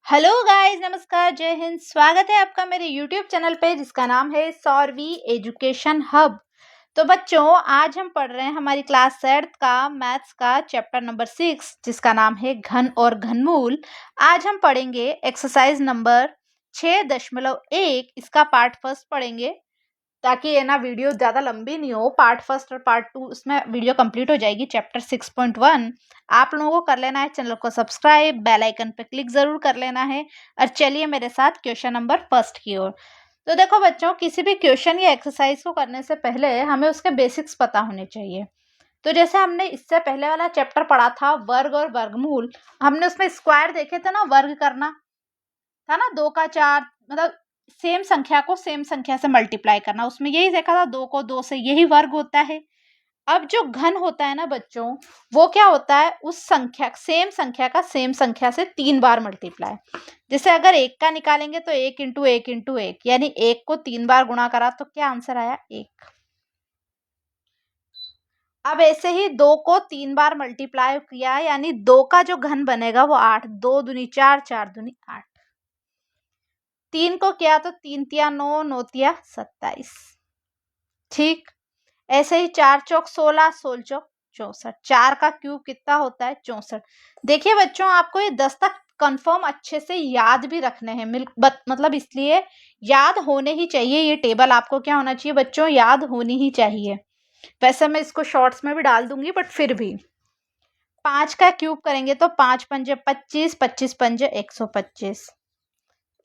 Hello guys, नमस्कार, जय हिंद। स्वागत है आपका मेरे यूट्यूब चैनल पे जिसका नाम है सौरवी एजुकेशन हब। तो बच्चों, आज हम पढ़ रहे हैं हमारी क्लास 7 का मैथ्स का चैप्टर नंबर 6 जिसका नाम है घन और घनमूल। आज हम पढ़ेंगे एक्सरसाइज नंबर 6.1। इसका पार्ट फर्स्ट पढ़ेंगे ताकि ये ना वीडियो ज़्यादा लंबी नहीं हो। पार्ट फर्स्ट और पार्ट 2 उसमें वीडियो कंप्लीट हो जाएगी। चैप्टर 6.1 आप लोगों को कर लेना है चैनल को सब्सक्राइब, बेल आइकन पे क्लिक ज़रूर कर लेना है। और चलिए मेरे साथ क्वेश्चन नंबर फर्स्ट की ओर। तो देखो बच्चों, किसी भी क्वेश्चन या एक्सरसाइज को करने से पहले हमें उसके बेसिक्स पता होने चाहिए। तो जैसे हमने इससे पहले वाला चैप्टर पढ़ा था वर्ग और वर्गमूल, हमने उसमें स्क्वायर देखे थे ना, वर्ग करना था ना, 2 का 4, मतलब सेम संख्या को सेम संख्या से मल्टीप्लाई करना। उसमें यही देखा था 2 को 2 से, यही वर्ग होता है। अब जो घन होता है ना बच्चों, वो क्या होता है, उस संख्या सेम संख्या का सेम संख्या से 3 बार मल्टीप्लाई। जैसे अगर 1 का निकालेंगे तो 1 इंटू 1 इंटू 1, यानी 1 को 3 बार गुणा करा तो क्या आंसर आया, 1। अब ऐसे ही 2 को 3 बार मल्टीप्लाई किया, यानी 2 का जो घन बनेगा वो 8। 2 दूनी 4, 4 दूनी 8। 3 को किया तो 3 तिया 9, 9 तिया 27। ठीक। ऐसे ही 4 चौक 16, 16 चौक 64। 4 का क्यूब कितना होता है, 64। देखिए बच्चों, आपको ये 10 तक कंफर्म अच्छे से याद भी रखने हैं। मतलब इसलिए याद होने ही चाहिए। ये टेबल आपको क्या होना चाहिए बच्चों, याद होनी ही चाहिए। वैसे मैं इसको शॉर्ट्स में भी डाल दूंगी, बट फिर भी 5 का क्यूब करेंगे तो 5 पंजे 25, 25 पंजे 125।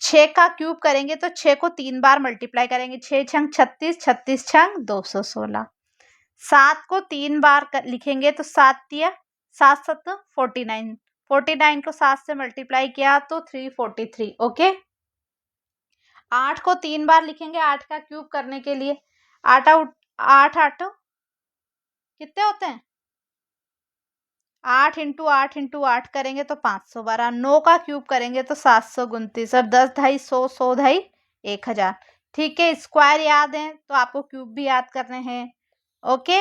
6 का क्यूब करेंगे तो 6 को 3 बार मल्टीप्लाई करेंगे, 6 छंग 36, 36 छंग 216। 7 को 3 बार लिखेंगे तो 7 तिया 7 7 49। 49 को 7 से मल्टीप्लाई किया तो 343। ओके। 8 को 3 बार लिखेंगे 8 का क्यूब करने के लिए। 8 8 8 कितने होते हैं, 8 इंटू 8 इंटू 8 करेंगे तो 512। 9 का क्यूब करेंगे तो 729। अब 10 ढाई 100, 100 ढाई 1000। ठीक है, स्क्वायर याद है तो आपको क्यूब भी याद करने हैं। ओके,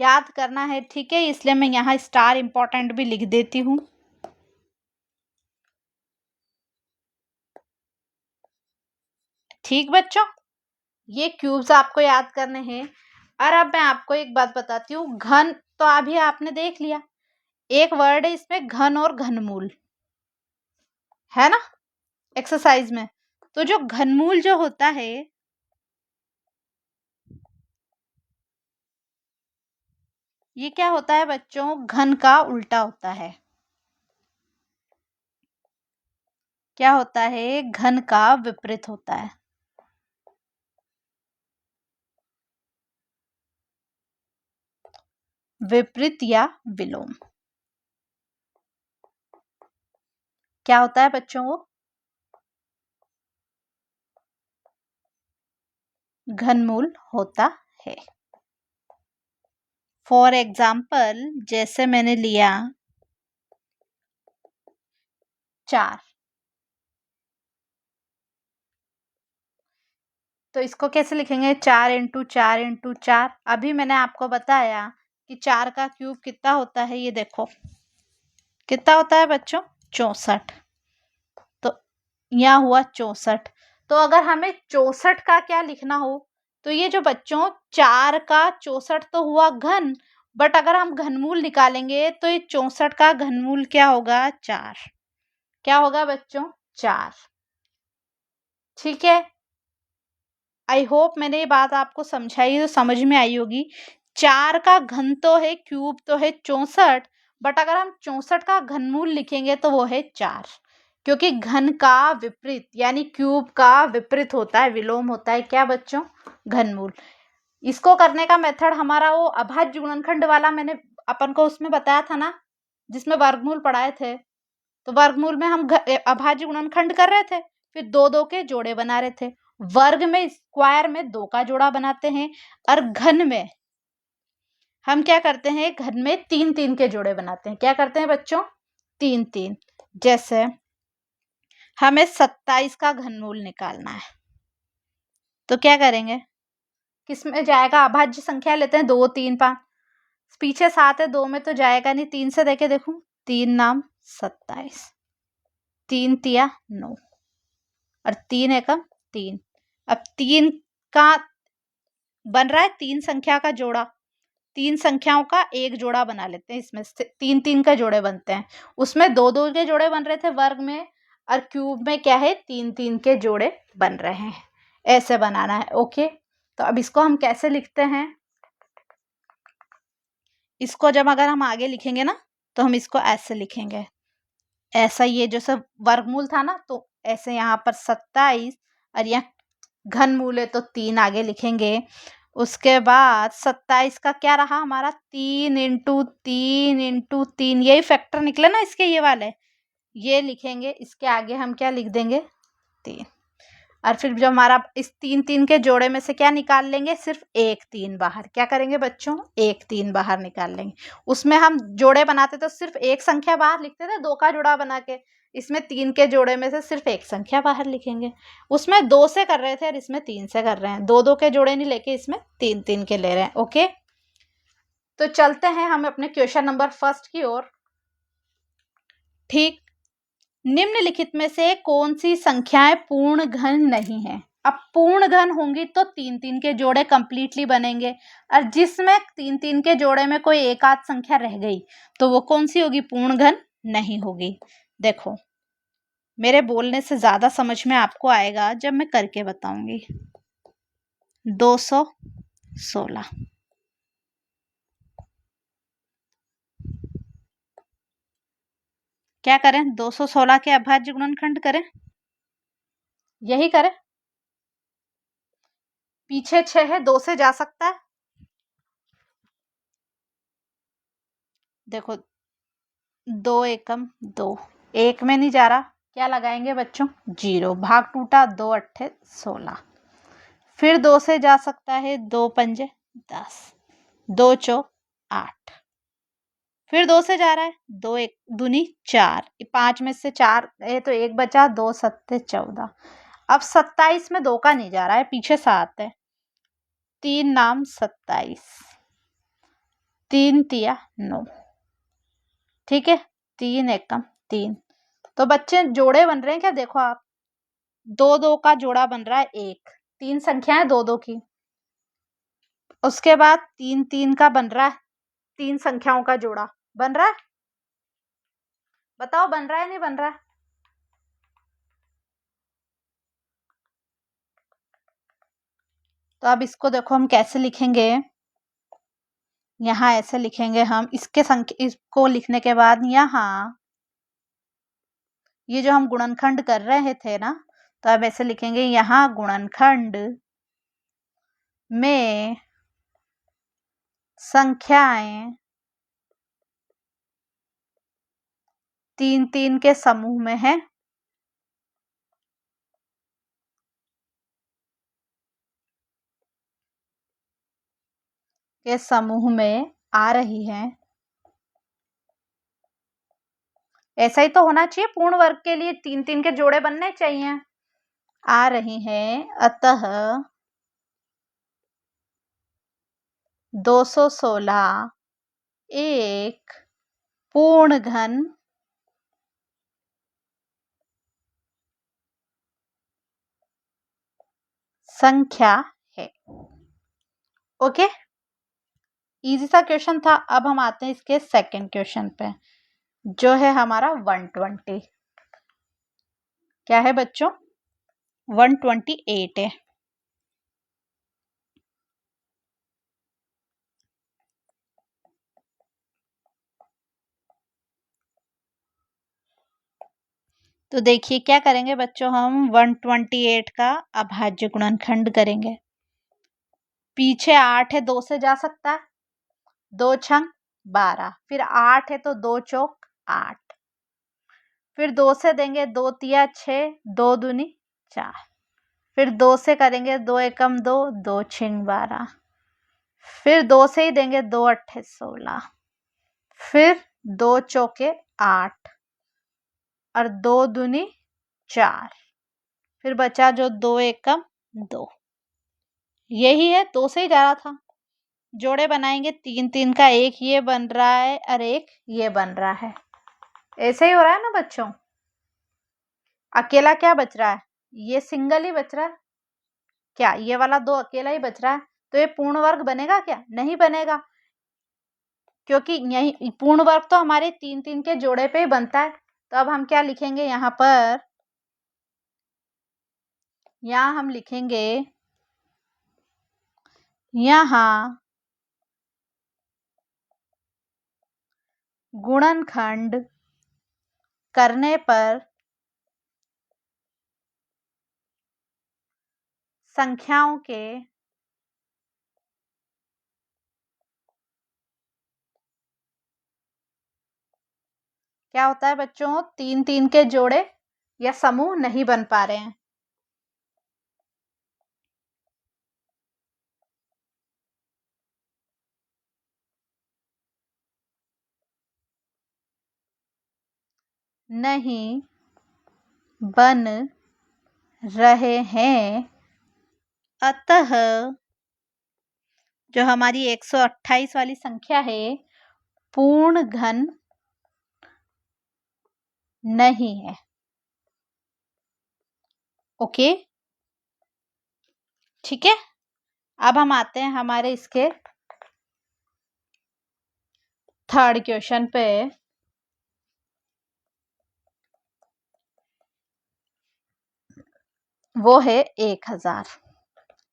याद करना है, ठीक है। इसलिए मैं यहाँ स्टार इंपॉर्टेंट भी लिख देती हूँ। ठीक बच्चों, ये क्यूब्स आपको याद करने हैं। और अब मैं आपको एक बात बताती हूँ। घन तो अभी आपने देख लिया, एक वर्ड है इसमें घन और घनमूल, है ना, एक्सरसाइज में। तो जो घनमूल जो होता है, ये क्या होता है बच्चों, घन का उल्टा होता है। क्या होता है, घन का विपरीत होता है। विपरीत या विलोम क्या होता है बच्चों, वो घनमूल होता है। फॉर एग्जाम्पल, जैसे मैंने लिया 4, तो इसको कैसे लिखेंगे, 4 इंटू 4 इंटू 4। अभी मैंने आपको बताया कि 4 का क्यूब कितना होता है, ये देखो कितना होता है बच्चों, 64। तो यहाँ हुआ 64। तो अगर हमें 64 का क्या लिखना हो, तो ये जो बच्चों 4 का 64 तो हुआ घन, बट अगर हम घनमूल निकालेंगे तो ये 64 का घनमूल क्या होगा, 4। क्या होगा बच्चों, 4। ठीक है, आई होप मैंने ये बात आपको समझाई तो समझ में आई होगी। 4 का घन तो है, क्यूब तो है 64, बट अगर हम 64 का घनमूल लिखेंगे तो वो है 4। क्योंकि घन का विपरीत यानी क्यूब का विपरीत होता है, विलोम होता है क्या बच्चों, घनमूल। इसको करने का मेथड हमारा वो अभाज्य गुणनखंड वाला मैंने अपन को उसमें बताया था ना, जिसमें वर्गमूल पढ़ाए थे। तो वर्गमूल में हम अभाज्य गुणनखंड कर रहे थे, फिर 2 2 के जोड़े बना रहे थे। वर्ग में, स्क्वायर में 2 का जोड़ा बनाते हैं, और घन में हम क्या करते हैं, घन में 3 3 के जोड़े बनाते हैं। क्या करते हैं बच्चों, 3 3। जैसे हमें 27 का घनमूल निकालना है, तो क्या करेंगे, किसमें जाएगा, अभाज्य संख्या लेते हैं, 2 3 5। पीछे 7 है, 2 में तो जाएगा नहीं, 3 से देके देखूं, 3 नाम 27, 3 तिया 9 और 3 एकम 3। अब 3 का बन रहा है 3 संख्या का जोड़ा, 3 संख्याओं का एक जोड़ा बना लेते हैं। इसमें से 3-3 के जोड़े बनते हैं, उसमें 2-2 के जोड़े बन रहे थे वर्ग में, और क्यूब में क्या है 3-3 के जोड़े बन रहे हैं। ऐसे बनाना है। ओके, तो अब इसको हम कैसे लिखते हैं? इसको जब अगर हम आगे लिखेंगे ना तो हम इसको ऐसे लिखेंगे, ऐसा ये जो सब वर्गमूल था ना, तो ऐसे यहाँ पर 27 और यहाँ घनमूल है तो 3 आगे लिखेंगे। उसके बाद 27 का क्या रहा हमारा 3 इंटू 3 इंटू 3, यही फैक्टर निकले ना इसके, ये वाले ये लिखेंगे। इसके आगे हम क्या लिख देंगे 3, और फिर जो हमारा इस 3-3 के जोड़े में से क्या निकाल लेंगे, सिर्फ 1 3 बाहर। क्या करेंगे बच्चों, 1 3 बाहर निकाल लेंगे। उसमें हम जोड़े बनाते तो सिर्फ एक संख्या बाहर लिखते थे 2 का जोड़ा बना के, इसमें 3 के जोड़े में से सिर्फ एक संख्या बाहर लिखेंगे। उसमें 2 से कर रहे थे और इसमें 3 से कर रहे हैं, 2-2 के जोड़े नहीं लेके इसमें 3-3 के ले रहे हैं। ओके, तो चलते हैं हम अपने क्वेश्चन नंबर 1 की ओर। ठीक, निम्नलिखित में से कौन सी संख्याएं पूर्ण घन नहीं है? अब पूर्ण घन होंगी तो 3-3 के जोड़े कंप्लीटली बनेंगे, और जिसमें 3-3 के जोड़े में कोई एक आध संख्या रह गई तो वो कौन सी होगी, पूर्ण घन नहीं होगी। देखो, मेरे बोलने से ज्यादा समझ में आपको आएगा जब मैं करके बताऊंगी। 216, क्या करें, 216 के अभाज्य गुणनखंड करें, यही करें। पीछे 6 है, 2 से जा सकता है। देखो 2 एकम 2, 1 में नहीं जा रहा, क्या लगाएंगे बच्चों, 0। भाग टूटा, 2 अट्ठे 16। फिर 2 से जा सकता है, 2 पंजे 10, 2 चौक 8। फिर 2 से जा रहा है, 2 एक दूनी 4, 5 में से 4 है तो 1 बचा, 2 सत्ते 14। अब 27 में 2 का नहीं जा रहा है, पीछे 7 है, 3 नाम 27, 3 तिया 9। ठीक है, 3 एकम 3। तो बच्चे जोड़े बन रहे हैं क्या, देखो आप, 2-2 का जोड़ा बन रहा है, 1 3 संख्याएं 2-2 की। उसके बाद 3-3 का बन रहा है, 3 संख्याओं का जोड़ा बन रहा है। बताओ बन रहा है नहीं बन रहा है? तो अब इसको देखो हम कैसे लिखेंगे, यहाँ ऐसे लिखेंगे हम, इसके संख्या, इसको लिखने के बाद यहाँ ये जो हम गुणनखंड कर रहे थे ना, तो अब ऐसे लिखेंगे, यहाँ गुणनखंड में संख्याएं 3-3 के समूह में है, के समूह में आ रही है। ऐसा ही तो होना चाहिए, पूर्ण वर्ग के लिए 3-3 के जोड़े बनने चाहिए। आ रही हैं, अतः 216 एक पूर्ण घन संख्या है। ओके, इजी सा क्वेश्चन था। अब हम आते हैं इसके सेकंड क्वेश्चन पे, जो है हमारा 120। क्या है बच्चों, 128 है। तो देखिए क्या करेंगे बच्चों, हम 128 का अभाज्य गुणनखंड करेंगे। पीछे 8 है, 2 से जा सकता है, 2 छंग 12, फिर 8 है तो 2 चौक 8, फिर 2 से देंगे, 2 तिया 6, 2 दूनी 4, फिर 2 से करेंगे, 2 एकम 2, 2 छिंग 12, फिर 2 से ही देंगे, 2 अट्ठे 16, फिर 2 चौके 8 और 2 दूनी 4, फिर बचा जो 2 एकम 2। यही है, 2 से ही जा रहा था। जोड़े बनाएंगे, 3-3 का, एक ये बन रहा है और एक ये बन रहा है। ऐसे ही हो रहा है ना बच्चों। अकेला क्या बच रहा है, ये सिंगल ही बच रहा है, क्या ये वाला 2 अकेला ही बच रहा है, तो ये पूर्ण वर्ग बनेगा क्या, नहीं बनेगा, क्योंकि यही पूर्ण वर्ग तो हमारे 3-3 के जोड़े पे ही बनता है। तो अब हम क्या लिखेंगे यहाँ पर, यहाँ हम लिखेंगे, यहाँ गुणनखंड करने पर संख्याओं के क्या होता है बच्चों, 3-3 के जोड़े या समूह नहीं बन पा रहे हैं। नहीं बन रहे हैं, अतः जो हमारी 128 वाली संख्या है पूर्ण घन नहीं है। ओके, ठीक है। अब हम आते हैं हमारे इसके थर्ड क्वेश्चन पे। वो है 1000।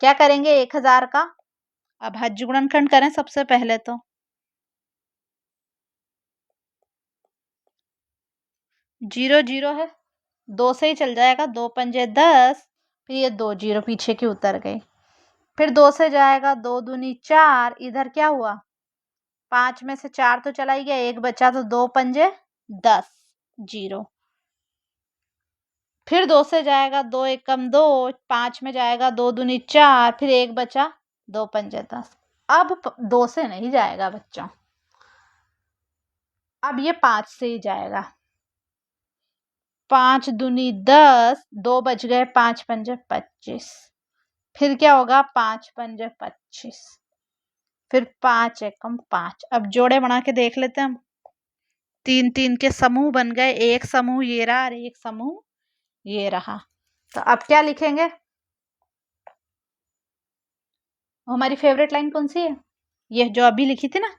क्या करेंगे 1000 का अभाज्य गुणनखंड करें सबसे पहले तो। 0 0 है, 2 से ही चल जाएगा, 2 पंजे 10, फिर ये 2 0 पीछे की उतर गई, फिर 2 से जाएगा, 2 दूनी 4, इधर क्या हुआ 5 में से 4 तो चला ही गया, 1 बचा, तो 2 पंजे 10 0, फिर 2 से जाएगा, 2 एकम 2, 5 में जाएगा, 2 दूनी 4, फिर 1 बचा, 2 पंजे 10। अब 2 से नहीं जाएगा बच्चों, अब ये 5 से ही जाएगा, 5 दूनी 10, 2 बच गए, 5 पंजे 25, फिर क्या होगा 5 पंजे 25, फिर 5 एकम 5। अब जोड़े बना के देख लेते हैं हम, 3-3 के समूह बन गए, एक समूह ये रहा और एक समूह ये रहा। तो अब क्या लिखेंगे, हमारी फेवरेट लाइन कौन सी है, ये जो अभी लिखी थी ना,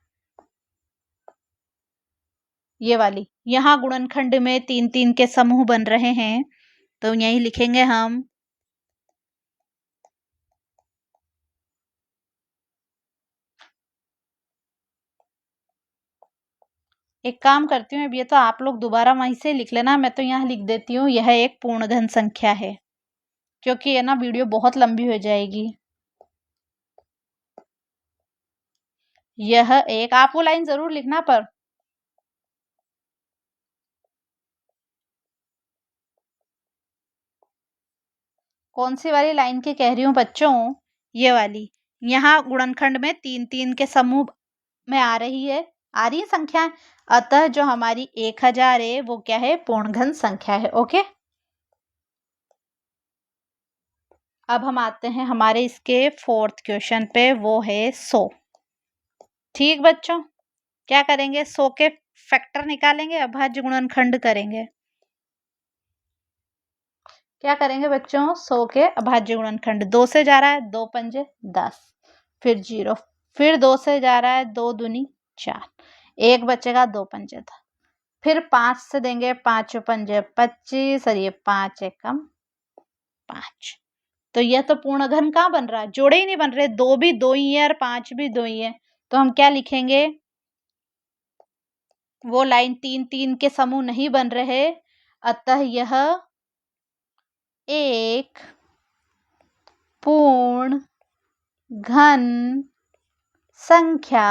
ये वाली, यहाँ गुणनखंड में 3-3 के समूह बन रहे हैं, तो यही लिखेंगे हम, एक काम करती हूँ, अब ये तो आप लोग दोबारा वहीं से लिख लेना, मैं तो यहाँ लिख देती हूँ, यह एक पूर्ण घन संख्या है, क्योंकि ये ना वीडियो बहुत लंबी हो जाएगी। यह एक, आप वो लाइन जरूर लिखना पर, कौन सी वाली लाइन की कह रही हूँ बच्चों, ये वाली, यहाँ गुणनखंड में 3-3 के समूह में आ रही है संख्या, अतः जो हमारी 1000 है वो क्या है, पूर्ण घन संख्या है। ओके, अब हम आते हैं हमारे इसके फोर्थ क्वेश्चन पे, वो है 100। ठीक बच्चों, क्या करेंगे, 100 के फैक्टर निकालेंगे, अभाज्य गुणनखंड करेंगे। क्या करेंगे बच्चों, 100 के अभाज्य गुणनखंड, 2 से जा रहा है, 2 पंजे 10, फिर 0, फिर 2 से जा रहा है, 2 दूनी 4, 1 बचेगा, 2 पंजे 10, फिर 5 से देंगे, 5 पंजे 25 और ये 5 एकम 5। तो यह तो पूर्ण घन कहाँ बन रहा है, जोड़े ही नहीं बन रहे, 2 भी 2 ही है और 5 भी 2 ही है, तो हम क्या लिखेंगे, वो लाइन 3-3 के समूह नहीं बन रहे, अतः यह एक पूर्ण घन संख्या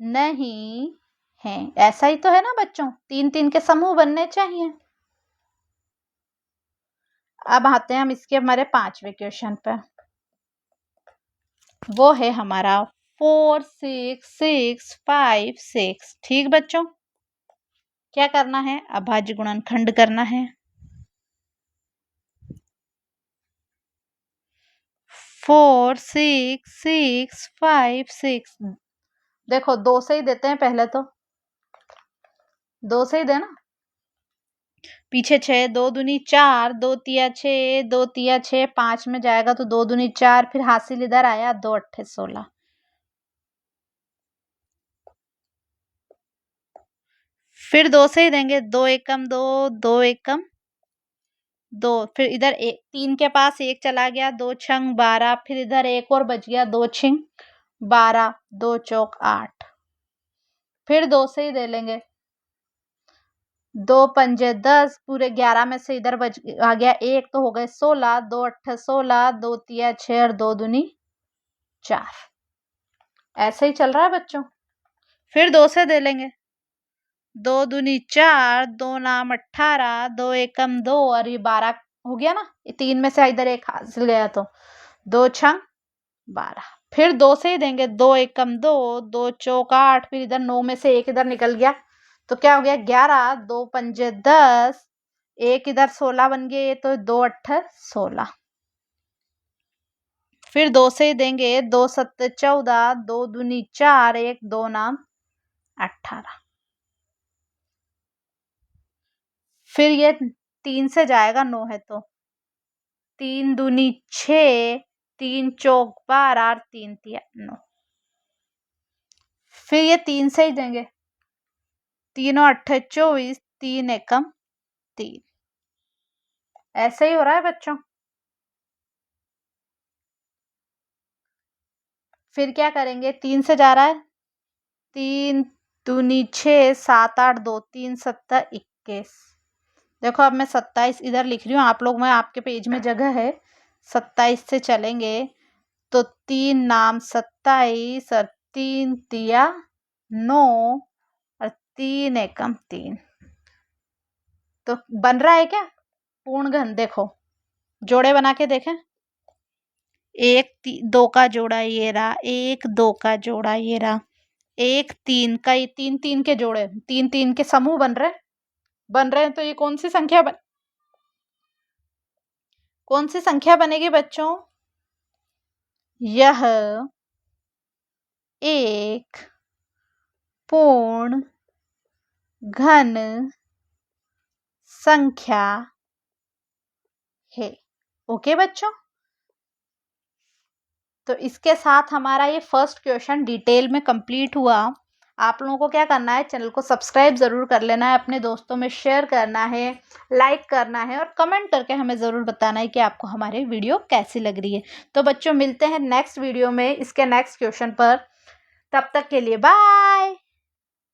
नहीं है। ऐसा ही तो है ना बच्चों, 3-3 के समूह बनने चाहिए। अब आते हैं हम इसके हमारे 5वें क्वेश्चन पे, वो है हमारा 4 6 6 5 6। ठीक बच्चों, क्या करना है, अभाज्य गुणनखंड करना है। 4 6 6 5 6, देखो 2 से ही देते हैं पहले तो, 2 से ही देना, पीछे 6, 2 दूनी 4, 2 तिया 6, 2 तिया 6, 5 में जाएगा तो 2 दूनी 4, फिर हासिल इधर आया, 2 अट्ठे 16। फिर 2 से ही देंगे, 2 एकम 2, 2 एकम 2, फिर इधर 3 के पास 1 चला गया, 2 छंग 12, फिर इधर 1 और बच गया, 2 छिंग 12, 2 चौक 8, फिर 2 से ही दे लेंगे, 2 पंजे 10, पूरे 11 में से इधर बच आ गया 1 तो हो गए 16, 2 अट्ठे 16, 2 तिया 6 और 2 दूनी 4। ऐसे ही चल रहा है बच्चों। फिर 2 से दे लेंगे, 2 दूनी 4, 2 नाम 18, 2 एकम 2 और ये 12 हो गया ना, 3 में से इधर 1 हासिल गया तो 2 छंग 12, फिर 2 से ही देंगे, 2 एकम 2, 2 चौक 8, फिर इधर 9 में से 1 इधर निकल गया तो क्या हो गया 11, 2 पंजे 10, 1 इधर 16 बन गए तो 2 अट्ठे 16, फिर 2 से ही देंगे, 2 सत्ते 14, 2 दूनी 4, 1 2 नाम 18, फिर ये 3 से जाएगा 9 है तो 3 दूनी 6, 3 चौक 12 और 3 तिया 9, फिर ये 3 से ही देंगे, 3 अट्ठे 24, 3 एकम 3। ऐसे ही हो रहा है बच्चों। फिर क्या करेंगे, 3 से जा रहा है, 3 दूनी 6, 7 8 2, 3 सत्ता 21। देखो अब मैं 27 इधर लिख रही हूँ, आप लोग में आपके पेज में जगह है, 27 से चलेंगे तो 3 नाम 27 और 3 तिया 9 और 3 एकम 3, तो बन रहा है क्या पूर्ण घन। देखो जोड़े बना के देखें, 1 2 का जोड़ा ये रहा, 1 2 का जोड़ा ये रहा, 1 3 का, ये 3 3 के जोड़े, 3 3 के समूह बन रहे हैं तो ये कौन सी संख्या बनेगी बच्चों, यह एक पूर्ण घन संख्या है। ओके बच्चों, तो इसके साथ हमारा ये फर्स्ट क्वेश्चन डिटेल में कंप्लीट हुआ। आप लोगों को क्या करना है, चैनल को सब्सक्राइब ज़रूर कर लेना है, अपने दोस्तों में शेयर करना है, लाइक करना है और कमेंट करके हमें ज़रूर बताना है कि आपको हमारी वीडियो कैसी लग रही है। तो बच्चों मिलते हैं नेक्स्ट वीडियो में इसके नेक्स्ट क्वेश्चन पर, तब तक के लिए बाय।